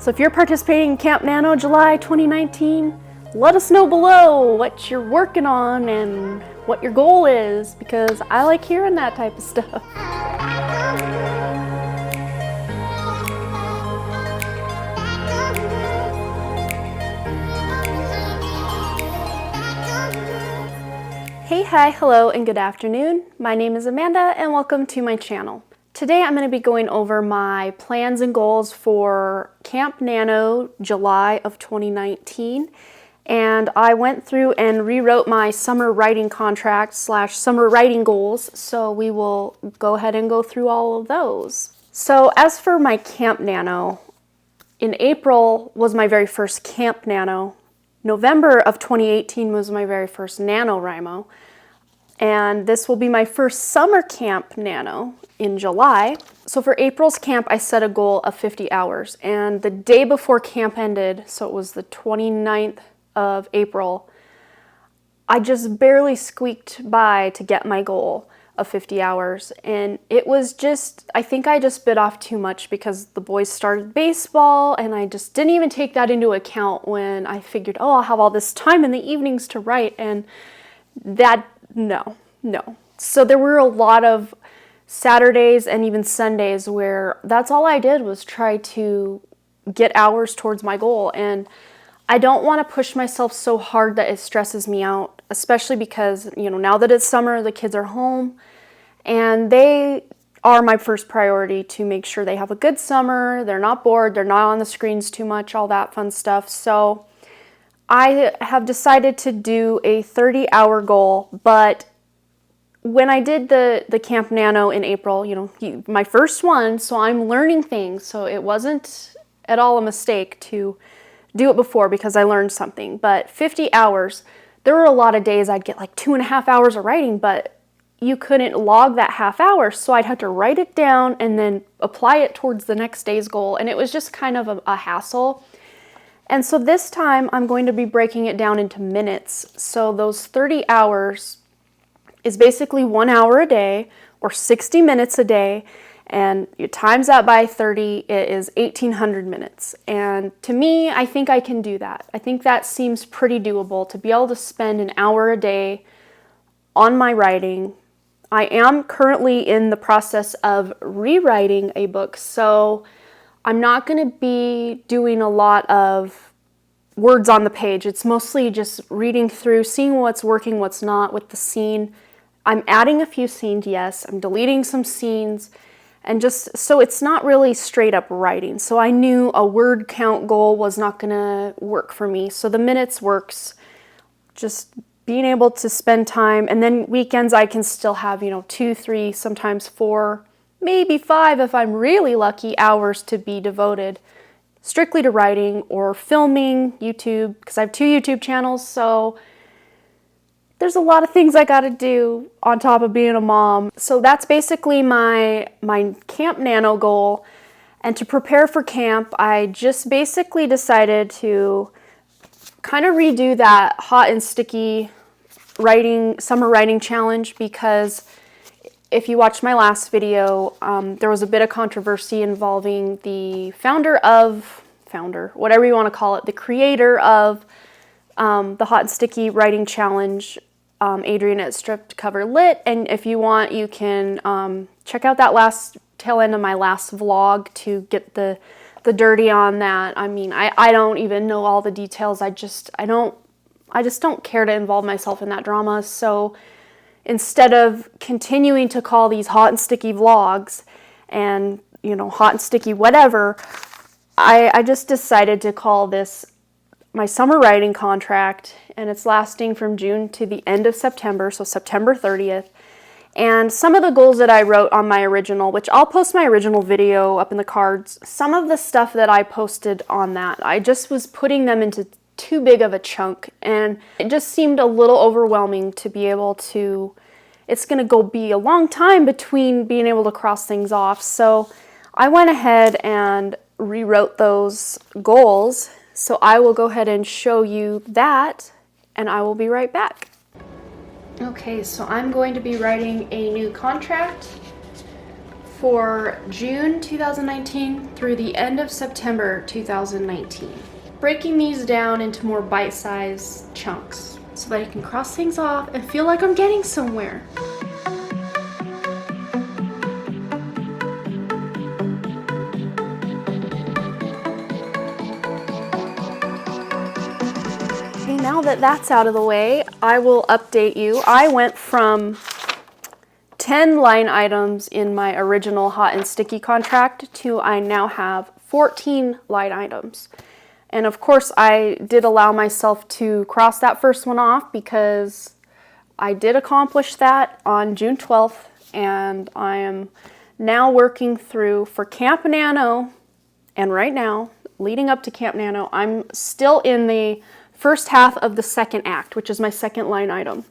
So if you're participating in Camp Nano July 2019, let us know below what you're working on and what your goal is, because I like hearing that type of stuff. Hey, hi, hello, and good afternoon. My name is Amanda, and welcome to my channel. Today I'm going to be going over my plans and goals for Camp Nano July of 2019. And I went through and rewrote my summer writing contract / summer writing goals, so we will go ahead and go through all of those. So as for my Camp Nano, in April was my very first Camp Nano. November of 2018 was my very first NaNoWrimo, and this will be my first summer Camp Nano in July. So for April's camp, I set a goal of 50 hours, and the day before camp ended, so it was the 29th of April, I just barely squeaked by to get my goal of 50 hours, and it was just, I think I just bit off too much because the boys started baseball, and I just didn't even take that into account when I figured, oh, I'll have all this time in the evenings to write, and that, no. So there were a lot of Saturdays and even Sundays where that's all I did was try to get hours towards my goal, and I don't want to push myself so hard that it stresses me out, especially because, you know, now that it's summer, the kids are home, and they are my first priority to make sure they have a good summer, they're not bored, they're not on the screens too much, all that fun stuff. So I have decided to do a 30-hour goal, but when I did the Camp Nano in April, you know, my first one, so I'm learning things, so it wasn't at all a mistake to do it before because I learned something. But 50 hours, there were a lot of days I'd get like 2.5 hours of writing, but you couldn't log that half hour, so I'd have to write it down and then apply it towards the next day's goal, and it was just kind of a hassle. And so this time I'm going to be breaking it down into minutes. So those 30 hours is basically 1 hour a day or 60 minutes a day, and you times that by 30, it is 1,800 minutes. And to me, I think I can do that. I think that seems pretty doable to be able to spend an hour a day on my writing. I am currently in the process of rewriting a book, so I'm not going to be doing a lot of words on the page. It's mostly just reading through, seeing what's working, what's not with the scene. I'm adding a few scenes, yes. I'm deleting some scenes, and just so it's not really straight up writing. So I knew a word count goal was not going to work for me. So the minutes works, just being able to spend time, and then weekends I can still have, you know, 2, 3, sometimes 4, maybe 5 if I'm really lucky, hours to be devoted strictly to writing or filming YouTube, because I have 2 YouTube channels, so there's a lot of things I gotta do on top of being a mom. So that's basically my Camp Nano goal. And to prepare for camp, I just basically decided to kind of redo that hot and sticky summer writing challenge, because if you watched my last video, there was a bit of controversy involving the whatever you want to call it, the creator of the hot and sticky writing challenge, Adrian at Stripped Cover Lit. And if you want, you can check out that last tail end of my last vlog to get the dirty on that. I mean, I don't even know all the details. I just don't care to involve myself in that drama. So instead of continuing to call these hot and sticky vlogs and, you know, hot and sticky whatever, I just decided to call this my summer writing contract, and it's lasting from June to the end of September, so September 30th. And some of the goals that I wrote on my original, which I'll post my original video up in the cards, some of the stuff that I posted on that, I just was putting them into too big of a chunk, and it just seemed a little overwhelming to be able to, it's going to be a long time between being able to cross things off. So I went ahead and rewrote those goals. So I will go ahead and show you that, and I will be right back. Okay, so I'm going to be writing a new contract for June 2019 through the end of September 2019. Breaking these down into more bite-sized chunks so that I can cross things off and feel like I'm getting somewhere. Okay, now that that's out of the way, I will update you. I went from 10 line items in my original hot and sticky contract to I now have 14 line items. And of course I did allow myself to cross that first one off because I did accomplish that on June 12th, and I am now working through for Camp Nano, and right now, leading up to Camp Nano, I'm still in the first half of the second act, which is my second line item.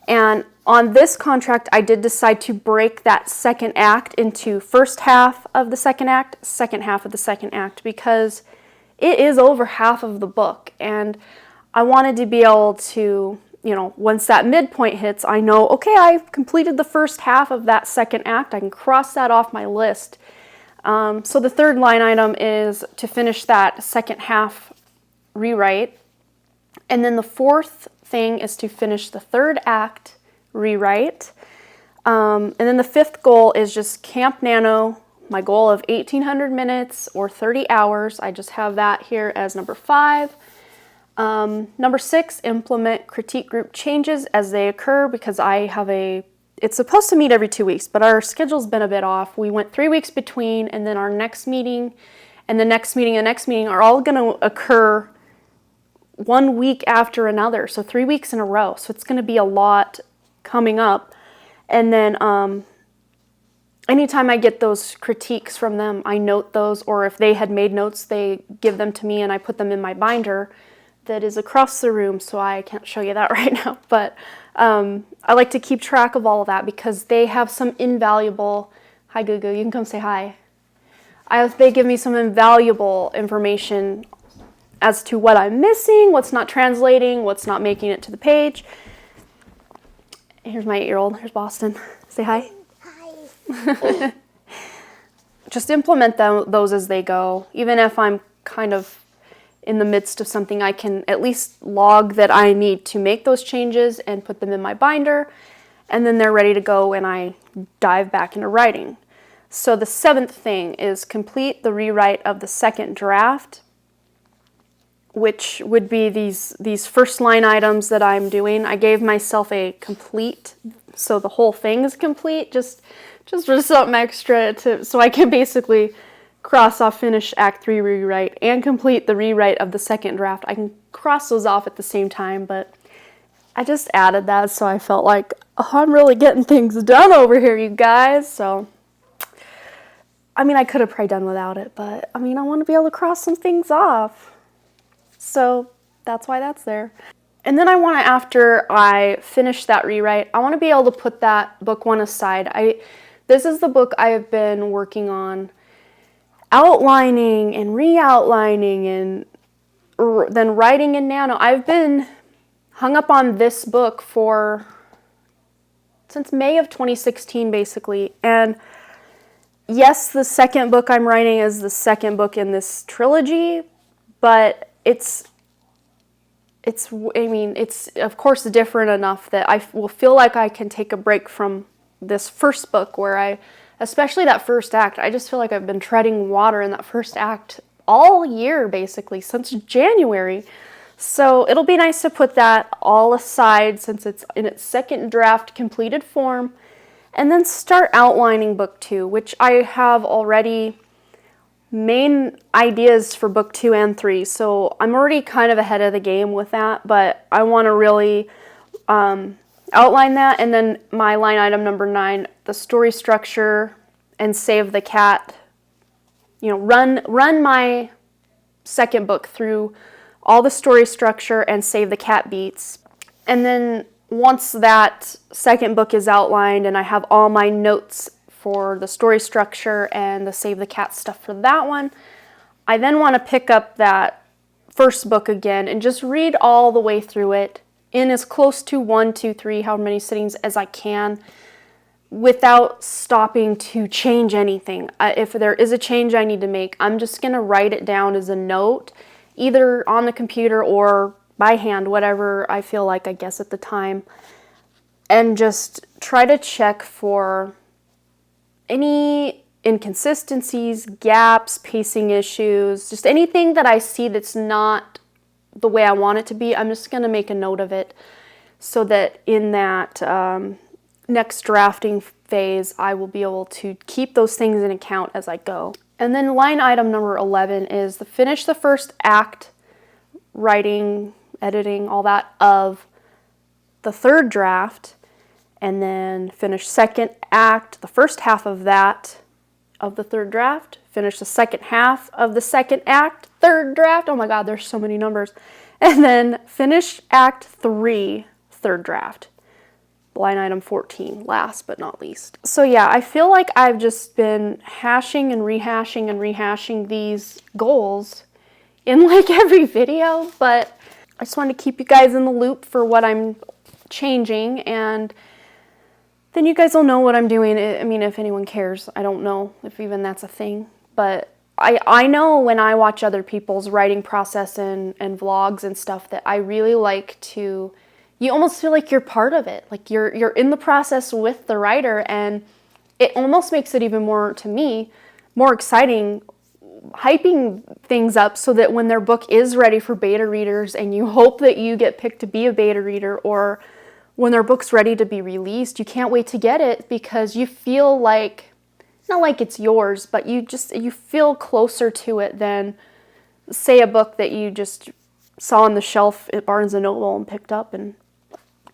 And on this contract, I did decide to break that second act into first half of the second act, second half of the second act, because it is over half of the book. And I wanted to be able to, you know, once that midpoint hits, I know, okay, I've completed the first half of that second act. I can cross that off my list. So the third line item is to finish that second half rewrite. And then the fourth thing is to finish the third act rewrite. And then the fifth goal is just Camp Nano, my goal of 1,800 minutes or 30 hours. I just have that here as number 5. Number 6, implement critique group changes as they occur, because I have it's supposed to meet every 2 weeks, but our schedule's been a bit off. We went 3 weeks between, and then our next meeting and the next meeting and the next meeting are all going to occur 1 week after another, so 3 weeks in a row. So it's going to be a lot coming up. And then anytime I get those critiques from them, I note those, or if they had made notes, they give them to me and I put them in my binder that is across the room, so I can't show you that right now. But I like to keep track of all of that because they have some invaluable, hi Gugu, you can come say hi. They give me some invaluable information as to what I'm missing, what's not translating, what's not making it to the page. Here's my 8-year-old. Here's Boston. Say hi. Hi. Just implement those as they go. Even if I'm kind of in the midst of something, I can at least log that I need to make those changes and put them in my binder, and then they're ready to go and I dive back into writing. So the 7th thing is complete the rewrite of the second draft, which would be these first line items that I'm doing. I gave myself a complete, so the whole thing is complete, just for something extra so I can basically cross off finish Act 3 rewrite and complete the rewrite of the second draft. I can cross those off at the same time, but I just added that so I felt like, oh, I'm really getting things done over here, you guys. So, I mean, I could have probably done without it, but I mean, I want to be able to cross some things off. So that's why that's there. And then I want to, after I finish that rewrite, I want to be able to put that book 1 aside. This is the book I have been working on, outlining and re-outlining and then writing in Nano. I've been hung up on this book since May of 2016, basically. And yes, the second book I'm writing is the second book in this trilogy, but it's of course different enough that I will feel like I can take a break from this first book where especially that first act, I just feel like I've been treading water in that first act all year, basically, since January. So it'll be nice to put that all aside since it's in its second draft completed form, and then start outlining book 2, which I have already main ideas for book 2 and 3. So I'm already kind of ahead of the game with that, but I want to really outline that. And then my line item number 9, the story structure and save the cat. You know, run my second book through all the story structure and save the cat beats. And then once that second book is outlined and I have all my notes for the story structure and the save the cat stuff for that one, I then want to pick up that first book again and just read all the way through it in as close to 1, 2, 3, however many sittings as I can. without stopping to change anything. If there is a change I need to make, I'm just going to write it down as a note, either on the computer or by hand, whatever I feel like, I guess, at the time, and just try to check for any inconsistencies, gaps, pacing issues, just anything that I see that's not the way I want it to be. I'm just going to make a note of it so that in that next drafting phase, I will be able to keep those things in account as I go. And then line item number 11 is finish the first act, writing, editing, all that, of the third draft, and then finish second act, the first half of that, of the third draft, finish the second half of the second act, third draft, oh my god, there's so many numbers, and then finish act 3, third draft. Line item 14, last but not least. So yeah, I feel like I've just been hashing and rehashing these goals in like every video, but I just wanted to keep you guys in the loop for what I'm changing, and then you guys will know what I'm doing. I mean, if anyone cares, I don't know if even that's a thing, but I know when I watch other people's writing process and vlogs and stuff that I really like to, you almost feel like you're part of it. Like you're in the process with the writer, and it almost makes it even more, to me, more exciting, hyping things up so that when their book is ready for beta readers and you hope that you get picked to be a beta reader, or when their book's ready to be released, you can't wait to get it because you feel like, not like it's yours, but you feel closer to it than, say, a book that you just saw on the shelf at Barnes & Noble and picked up.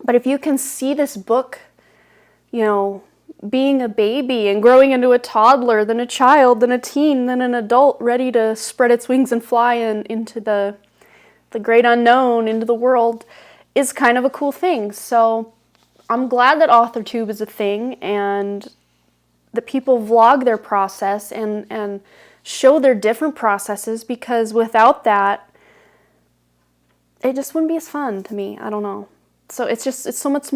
But if you can see this book, you know, being a baby and growing into a toddler, then a child, then a teen, then an adult ready to spread its wings and fly into the great unknown, into the world, is kind of a cool thing. So I'm glad that authortube is a thing, and that people vlog their process and show their different processes, because without that, it just wouldn't be as fun to me. I don't know. So it's so much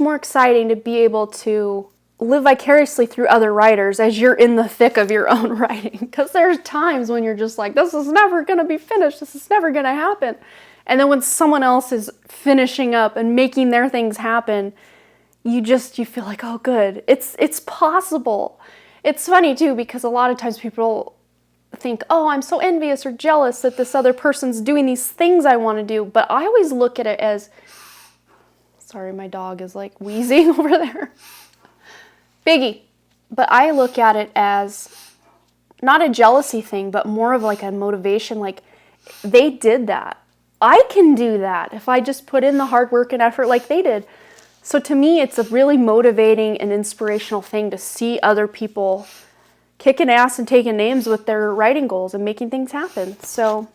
more exciting to be able to live vicariously through other writers as you're in the thick of your own writing. Because there's times when you're just like, this is never going to be finished. This is never going to happen. And then when someone else is finishing up and making their things happen, you feel like, oh, good. It's possible. It's funny too, because a lot of times people think, oh, I'm so envious or jealous that this other person's doing these things I want to do. But I always look at it as, sorry, my dog is like wheezing over there. Biggie. But I look at it as not a jealousy thing, but more of like a motivation. Like, they did that. I can do that if I just put in the hard work and effort like they did. So to me, it's a really motivating and inspirational thing to see other people kicking ass and taking names with their writing goals and making things happen. So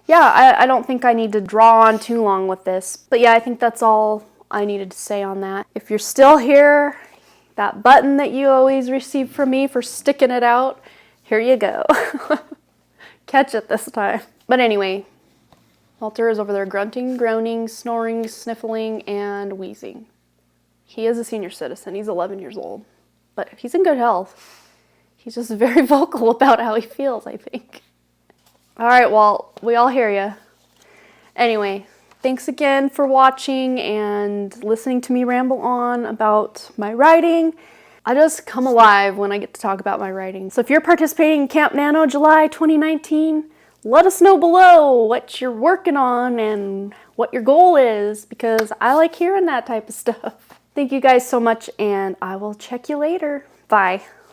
yeah, I don't think I need to draw on too long with this. But yeah, I think that's all I needed to say on that. If you're still here, that button that you always receive from me for sticking it out, here you go. Catch it this time. But anyway, Walter is over there grunting, groaning, snoring, sniffling, and wheezing. He is a senior citizen. He's 11 years old. But he's in good health. He's just very vocal about how he feels, I think. All right, Walt, we all hear you. Anyway, thanks again for watching and listening to me ramble on about my writing. I just come alive when I get to talk about my writing. So if you're participating in Camp Nano July 2019, let us know below what you're working on and what your goal is, because I like hearing that type of stuff. Thank you guys so much, and I will check you later. Bye.